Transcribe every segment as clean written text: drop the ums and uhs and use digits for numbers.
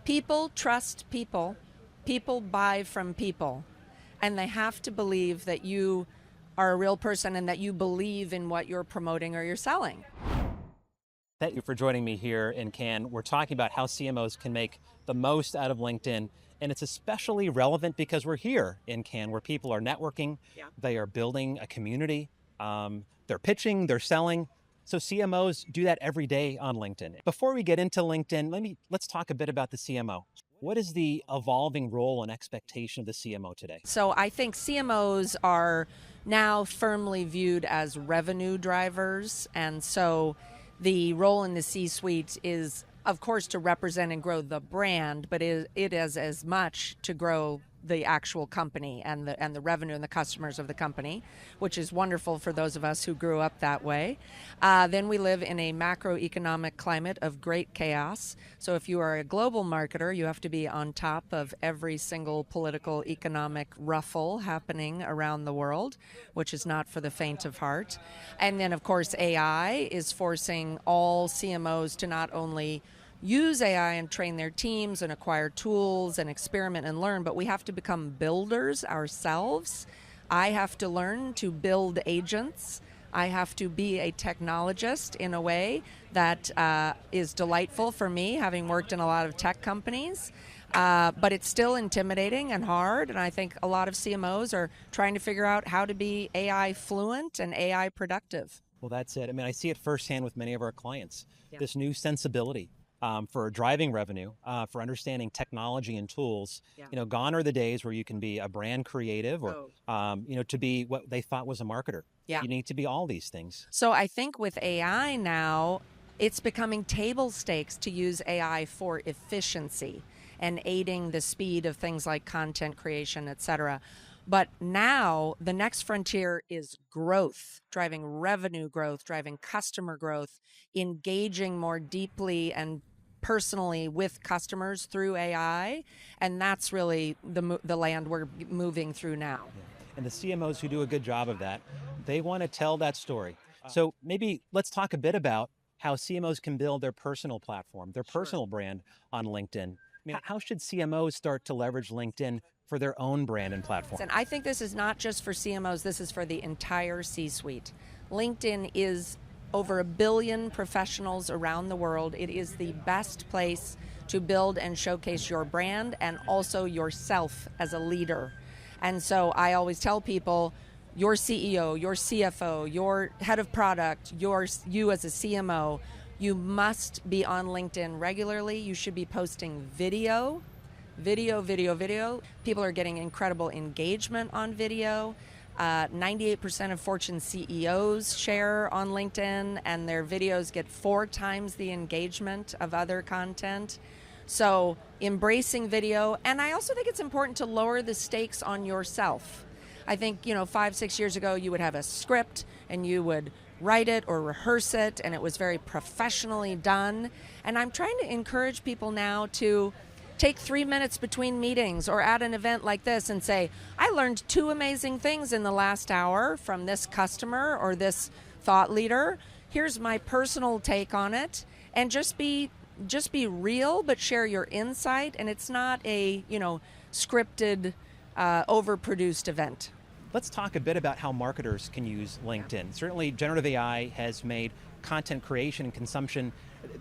People trust people. People buy from people. And they have to believe that you are a real person and that you believe in what you're promoting or you're selling. Thank you for joining me here in Cannes. We're talking about how CMOs can make the most out of LinkedIn. And it's especially relevant because we're here in Cannes where people are networking, they are building a community, they're pitching, they're selling. So CMOs do that every day on LinkedIn. Before we get into LinkedIn, let's talk a bit about the CMO. What is the evolving role and expectation of the CMO today? So I think CMOs are now firmly viewed as revenue drivers. And so the role in the C-suite is, of course, to represent and grow the brand, but it is as much to grow the actual company and the revenue and the customers of the company, which is wonderful for those of us who grew up that way. Then we live in a macroeconomic climate of great chaos. So if you are a global marketer, you have to be on top of every single political, economic ruffle happening around the world, which is not for the faint of heart. And then, of course, AI is forcing all CMOs to not only use AI and train their teams and acquire tools and experiment and learn, but we have to become builders ourselves. I have to learn to build agents. I have to be a technologist in a way that is delightful for me, having worked in a lot of tech companies. But it's still intimidating and hard, and I think a lot of CMOs are trying to figure out how to be AI fluent and AI productive. Well, that's it. I mean, I see it firsthand with many of our clients, this new sensibility. For driving revenue, for understanding technology and tools. Gone are the days where you can be a brand creative or, to be what they thought was a marketer. You need to be all these things. So I think with AI now, it's becoming table stakes to use AI for efficiency and aiding the speed of things like content creation, et cetera. But now the next frontier is growth, driving revenue growth, driving customer growth, engaging more deeply and personally with customers through AI. And that's really the land we're moving through now. And the CMOs who do a good job of that, they want to tell that story. So maybe let's talk a bit about how CMOs can build their personal platform, their personal brand on LinkedIn. I mean, how should CMOs start to leverage LinkedIn for their own brand and platform? And I think this is not just for CMOs, this is for the entire C-suite. LinkedIn is over 1 billion professionals around the world. It is the best place to build and showcase your brand and also yourself as a leader. And so I always tell people, your CEO, your CFO, your head of product, you as a CMO, you must be on LinkedIn regularly. You should be posting video. People are getting incredible engagement on video. 98% of Fortune CEOs share on LinkedIn, and their videos get 4 times the engagement of other content. So embracing video, and I also think it's important to lower the stakes on yourself. I think, 5-6 years ago, you would have a script and you would write it or rehearse it, and it was very professionally done. And I'm trying to encourage people now to take 3 minutes between meetings or at an event like this and say, I learned 2 amazing things in the last hour from this customer or this thought leader. Here's my personal take on it. And just be real, but share your insight. And it's not a, scripted, overproduced event. Let's talk a bit about how marketers can use LinkedIn. Certainly, generative AI has made content creation and consumption,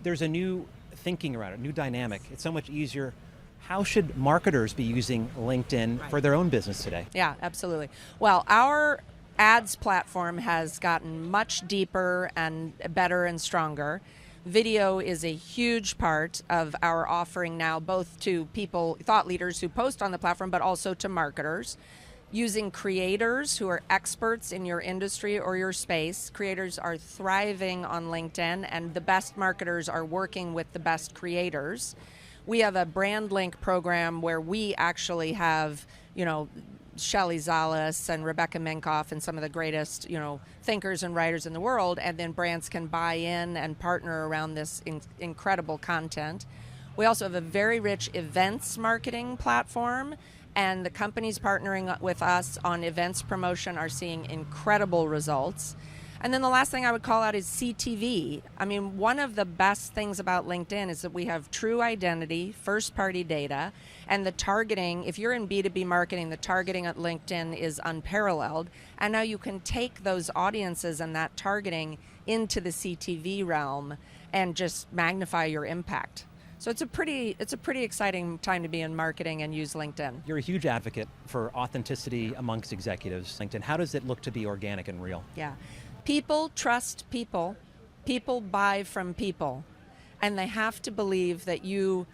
there's a new thinking around it, new dynamic. It's so much easier. How should marketers be using LinkedIn for their own business today? Yeah, absolutely. Well, our ads platform has gotten much deeper and better and stronger. Video is a huge part of our offering now, both to people, thought leaders who post on the platform, but also to marketers. Using creators who are experts in your industry or your space. Creators are thriving on LinkedIn, and the best marketers are working with the best creators. We have a brand link program where we actually have, Shelley Zalis and Rebecca Minkoff and some of the greatest, thinkers and writers in the world, and then brands can buy in and partner around this incredible content. We also have a very rich events marketing platform, and the companies partnering with us on events promotion are seeing incredible results. And then the last thing I would call out is CTV. I mean, one of the best things about LinkedIn is that we have true identity, first-party data, and the targeting. If you're in B2B marketing, the targeting at LinkedIn is unparalleled. And now you can take those audiences and that targeting into the CTV realm and just magnify your impact. So it's a pretty exciting time to be in marketing and use LinkedIn. You're a huge advocate for authenticity amongst executives. LinkedIn, how does it look to be organic and real? Yeah. People trust people. People buy from people. And they have to believe that you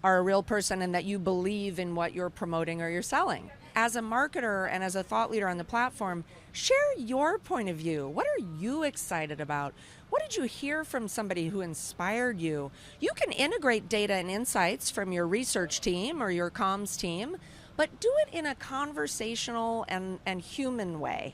are a real person and that you believe in what you're promoting or you're selling. As a marketer and as a thought leader on the platform, share your point of view. What are you excited about? What did you hear from somebody who inspired you? You can integrate data and insights from your research team or your comms team, but do it in a conversational and human way.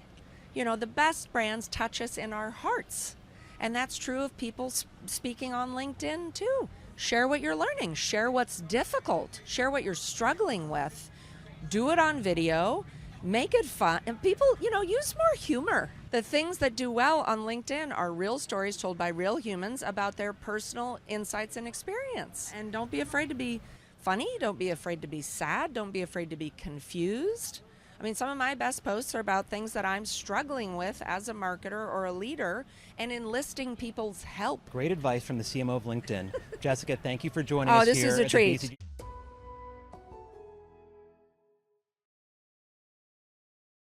You know, the best brands touch us in our hearts. And that's true of people speaking on LinkedIn too. Share what you're learning. Share what's difficult. Share what you're struggling with. Do it on video. Make it fun. And people, use more humor. The things that do well on LinkedIn are real stories told by real humans about their personal insights and experience. And don't be afraid to be funny. Don't be afraid to be sad. Don't be afraid to be confused. I mean, some of my best posts are about things that I'm struggling with as a marketer or a leader and enlisting people's help. Great advice from the CMO of LinkedIn. Jessica, thank you for joining us here. Oh, this is a treat.